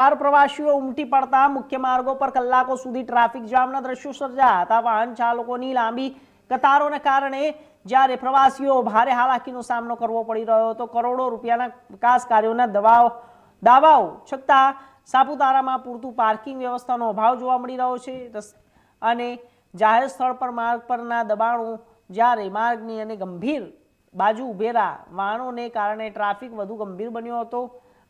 પ્રવાસીઓ ઉમટી પડતા મુખ્ય માર્ગો પર કલાકો સુધી ટ્રાફિક જામના દ્રશ્યો સર્જાયા હતા। વાહન ચાલકોની લાંબી કતારોને કારણે જ્યારે પ્રવાસીઓ ભારે હાલાકીનો સામનો કરવો પડી રહ્યો હતો। કરોડો રૂપિયાના વિકાસ કાર્યોના દાવાઓ છતાં સાપુતારામાં પૂરતું પાર્કિંગ વ્યવસ્થાનો અભાવ જોવા મળી રહ્યો છે અને જાહેર સ્થળ પર માર્ગ પરના દબાણો જ્યારે માર્ગની અને ગંભીર બાજુ ઉભેલા વાહનોને કારણે ટ્રાફિક વધુ ગંભીર બન્યો હતો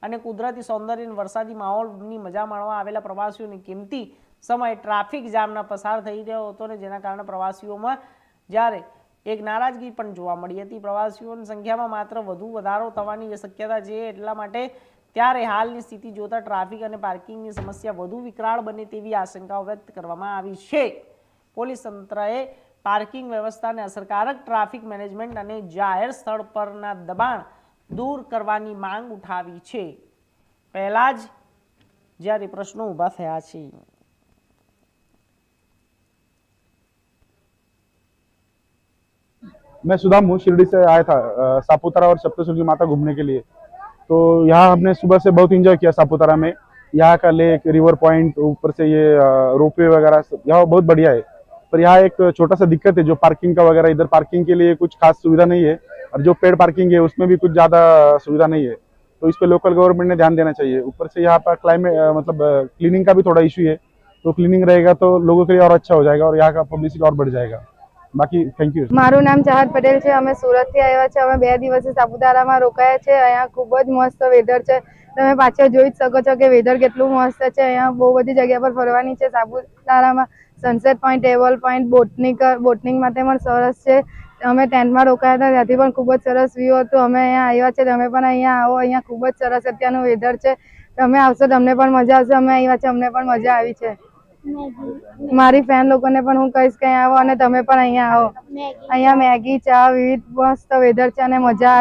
અને કુદરતી સૌંદર્ય અને વરસાદી માહોલની મજા માણવા આવેલા પ્રવાસીઓની કિંમતી સમય ટ્રાફિક જામના પસાર થઈ રહ્યો હતો અને જેના કારણે પ્રવાસીઓમાં જ્યારે એક નારાજગી પણ જોવા મળી હતી। પ્રવાસીઓની સંખ્યામાં માત્ર વધુ વધારો થવાની શક્યતા છે, એટલા માટે ત્યારે હાલની સ્થિતિ જોતા ટ્રાફિક અને પાર્કિંગની સમસ્યા વધુ વિકરાળ બને તેવી આશંકાઓ વ્યક્ત કરવામાં આવી છે। પોલીસ તંત્રએ પાર્કિંગ વ્યવસ્થાને અસરકારક ટ્રાફિક મેનેજમેન્ટ અને જાહેર સ્થળ પરના દબાણ दूर करवानी मांग उठावी छे। पहला ज ज्यारे प्रश्नों उभा थया छे। मैं सुदाम हूँ, शिरडी से आया था सापुतारा और सप्तशृंगी माता घूमने के लिए। तो यहाँ हमने सुबह से बहुत एंजॉय किया। सापुतारा में यहाँ का लेक, रिवर पॉइंट, ऊपर से ये रोपवे वगैरह यहाँ बहुत बढ़िया है। पर यहाँ एक छोटा सा दिक्कत है, जो पार्किंग का वगैरह, इधर पार्किंग के लिए कुछ खास सुविधा नहीं है और जो पेड पार्किंग है उसमें भी कुछ ज़्यादा सुविधा नहीं है। तो इस पे लोकल गवर्नमेंट ने ध्यान देना चाहिए। ऊपर से यहाँ पर क्लाइमेट मतलब क्लीनिंग का भी थोड़ा इशू है। तो क्लीनिंग रहेगा तो लोगों के लिए और अच्छा हो जाएगा और यहाँ का पब्लिसिटी और बढ़ जाएगा। बाकी थैंक यू। मारू नाम चाहत पटेल है। अमे सूरत थी आव्या छे। अमे 2 दिवस सापुतारा में रोकाया छे। अहींया खूब ज मस्त वेधर छे। तमे पाछळ जोई सको छो के वेधर केटलुं मस्त छे। अहींया बहु बधी जग्या पर फरवानी छे। सापुतारा में sunset point, table point, boating माटे पण सरस छे। अमे टेન્ટ में रोकाया था, त्याथी पण खूब ज सरस व्यू हतुं। अमे अहींया आव्या छे, तमे पण अहींया आवो। अहींया खूब ज सरस अत्यारनुं वेधर छे। तमे आवशो तमने पण मजा आवशे। अमे आव्या छे, अमने पण मजा आवी छे। मारी फैन लोकोने पण हूँ कहीश के आवो अने तमे पण अहींया आवो। अहींया मैगी, चा, विविध मस्त वेधर छे अने मजा आवे।